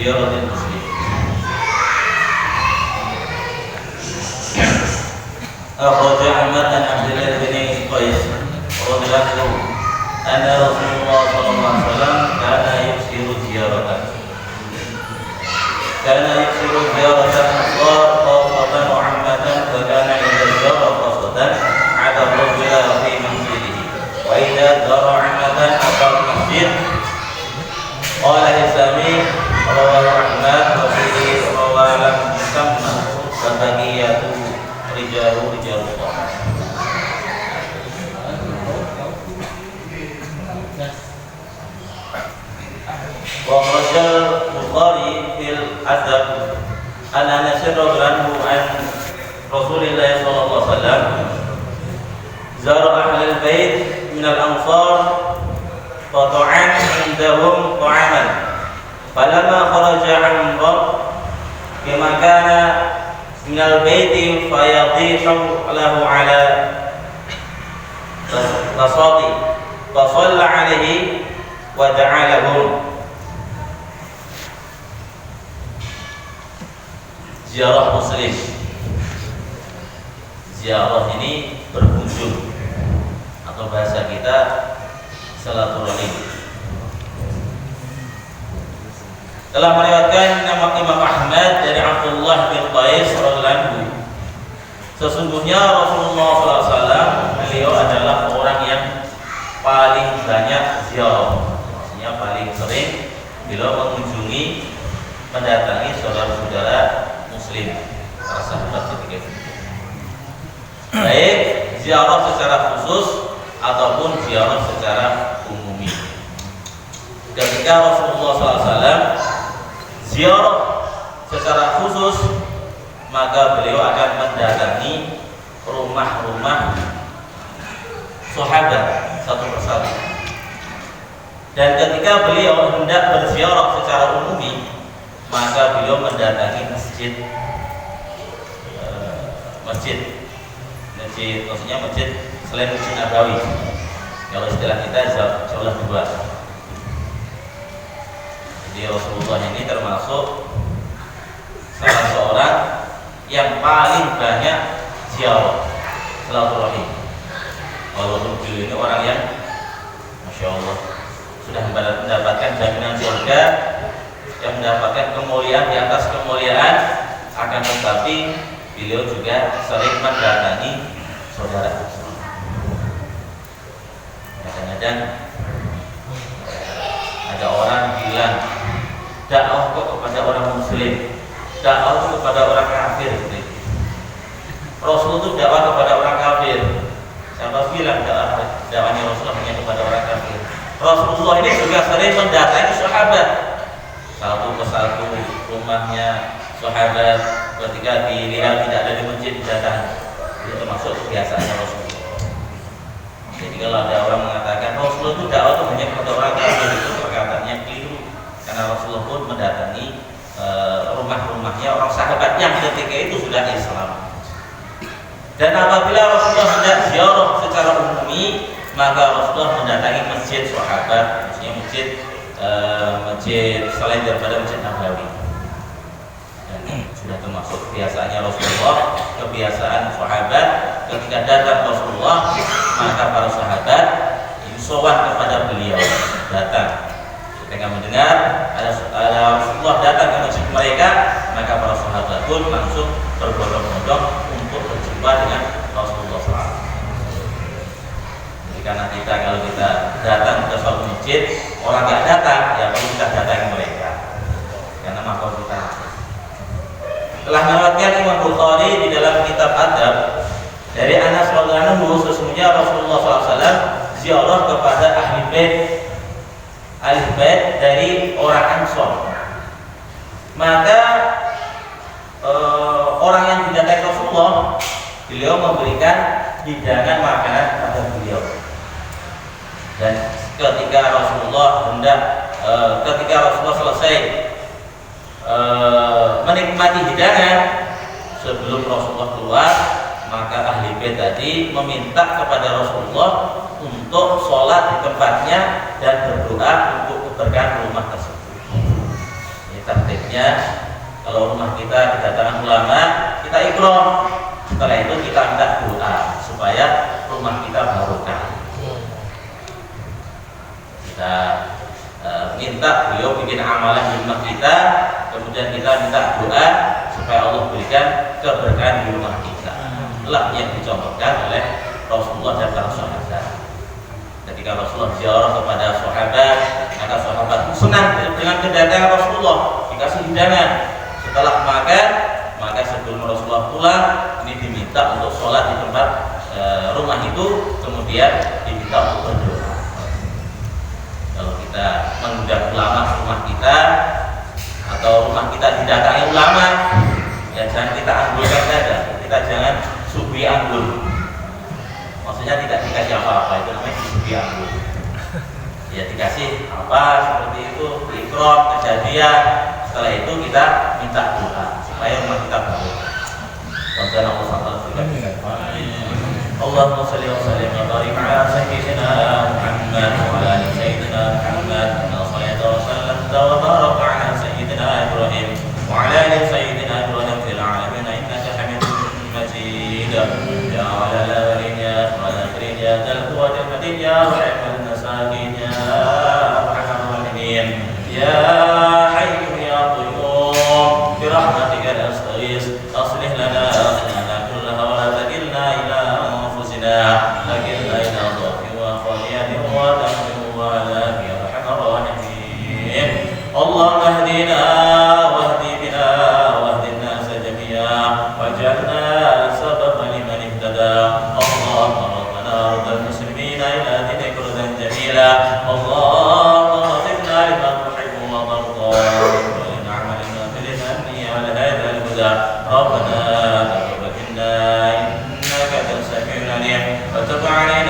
ziyaratil muslim. Akhraja Ahmad an Abdullah bin Qais radhiyallahu anhu anna Rasulullah sallallahu alaihi wasallam kana yuksiru ziyaratan ansar qawatan wa ammatan fa kana idza zara qasatan ada rajula fi manzilihi wa idza zara ammatan aqal masjid qala Isami rawahu Ahmad wa fihi rawalam musamma wa baqiyatu rijalullah. Wa rajal Bukhari fil adab an Anas radhiyallahu anhu Rasulillah sallallahu alaihi wasallam zara ahlal bait min al-ansar fa ta'am indahum ta'aman falamma kharaja Umar kama kana min al-baiti fayadhihu lahu ala tasadi fa shalla alaihi wa da'alahu. Ziarah muslim. Ziarah ini berkunjung atau bahasa kita silaturahim. Telah meriwayatkan nama Imam Ahmad dari Abdullah bin Qais radhiyallahu anhu. Sesungguhnya Rasulullah SAW beliau adalah orang yang paling banyak ziarah. Maksudnya paling sering beliau mengunjungi, mendatangi saudara-saudara muslim, para sahabat ketika itu. Baik ziarah secara khusus ataupun ziarah secara umumi. Ketika Rasulullah SAW ziarah secara khusus, maka beliau akan mendatangi rumah-rumah sahabat satu persatu. Dan ketika beliau hendak berziarah secara umumi, maka beliau mendatangi masjid, maksudnya masjid selain Masjid Nabawi. Kalau istilah kita jauh dua. Jadi Rasulullah ini termasuk salah seorang yang paling banyak ziarah silaturahim. Walaupun beliau ini orang yang Masya Allah sudah mendapatkan jaminan surga, yang mendapatkan kemuliaan di atas kemuliaan, akan tetapi beliau juga sering mendatangi saudara. Kadang-kadang ada orang bilang dakwah kok kepada orang muslim, dakwah kepada orang kafir. Rasul itu dakwah kepada orang kafir. Siapa bilang dakwahnya Rasul hanya kepada orang kafir? Rasulullah ini juga sering mendatangi sahabat, satu persatu rumahnya sahabat. Ketika dilihat tidak ada di masjid, datang. Itu termasuk kebiasaannya Rasulullah. Jadi kalau ada orang mengatakan Rasulullah itu dakwah itu hanya kepada orang kafir, itu perkataannya keliru. Karena Rasulullah pun mendatangi rumah-rumahnya orang sahabat yang ketika itu sudah Islam. Dan apabila Rasulullah hendak ziarah secara umumi, maka Rasulullah mendatangi masjid sahabat, maksudnya masjid selain daripada Masjid Nabawi. Dan sudah termasuk kebiasaannya Rasulullah, kebiasaan sahabat. Ketika datang Rasulullah, maka para sahabat sowan kepada beliau, datang. Ketika mendengar ada Rasulullah datang ke masjid mereka, maka para sahabat pun langsung berbondong-bondong untuk berjumpa dengan Rasulullah SAW. Jadi karena kalau kita datang ke suatu masjid, orang nggak datang, ya perlu kita datangi mereka, karena makhluk kita. Telah meriwayatkan Imam Bukhari di dalam kitab Adab dari Anas radhiyallahu anhu, sesungguhnya Rasulullah SAW ziarah kepada ahli bait dari orang Ansor. Maka orang yang didatangi Rasulullah, beliau memberikan hidangan makanan kepada beliau. Dan ketika Rasulullah selesai menikmati hidangan, sebelum Rasulullah keluar, maka ahli bait tadi meminta kepada Rasulullah untuk sholat di tempatnya dan berdoa untuk keberkahan rumah tersebut. Ini tertib. Akhirnya kalau rumah kita kedatangan ulama, kita ikram. Setelah itu kita minta doa supaya rumah kita barokah. Kita minta beliau bikin amalan di rumah kita, kemudian kita minta doa supaya Allah berikan keberkahan di rumah kita. Itulah yang dicontohkan oleh Rasulullah dan para sahabat. Ketika Rasulullah ziarah kepada sahabat, maka sahabat senang dengan kedatangan Rasulullah, dikasih hidangan. Setelah makan, maka sebelum Rasulullah pulang, ini diminta untuk sholat di tempat rumah itu, kemudian diminta untuk berdoa. Kalau kita mengundang ulama rumah kita atau rumah kita didatangi ulama, ya jangan kita anggulkan saja, kita jangan subi anggul. Maksudnya tidak dikasih apa-apa, itu namanya subi anggul. Ya dikasih apa seperti itu, ikram, kejadian. Setelah itu kita minta doa supaya rumah kita baru. Rabbana Allah sallallahu alaihi wasallam. Allahumma shalli wa sallim wa barik ala sayyidina Muhammad wa ala ali sayyidina Muhammad. Sallallahu wa sallam wa baraka ala sayyidina Ibrahim wa ala ali sayyidina Ibrahim fil alamin innaka Hamidum Majid. Ya ala al-awliya wa al-akhirin ya dzal quwwati al-matin ya rahman nasakin ya arhamar rahimin ya برحمتك نستغيث أصلح لنا أمرنا كلها ولا تكلنا إلى أنفسنا لكلنا إلى ضعف وخطيئة وذنب وهلاك يا أرحم الراحمين اللهم اهدنا واهد بنا واهد الناس جميعا واجعلنا سببا لمن اهتدى اللهم ربنا رب المسلمين إلى دينك ردا جميلا اللهم وفقنا لما تحب وترضى ربنا تقبل منا إنك أنت السميع العليم وتب علينا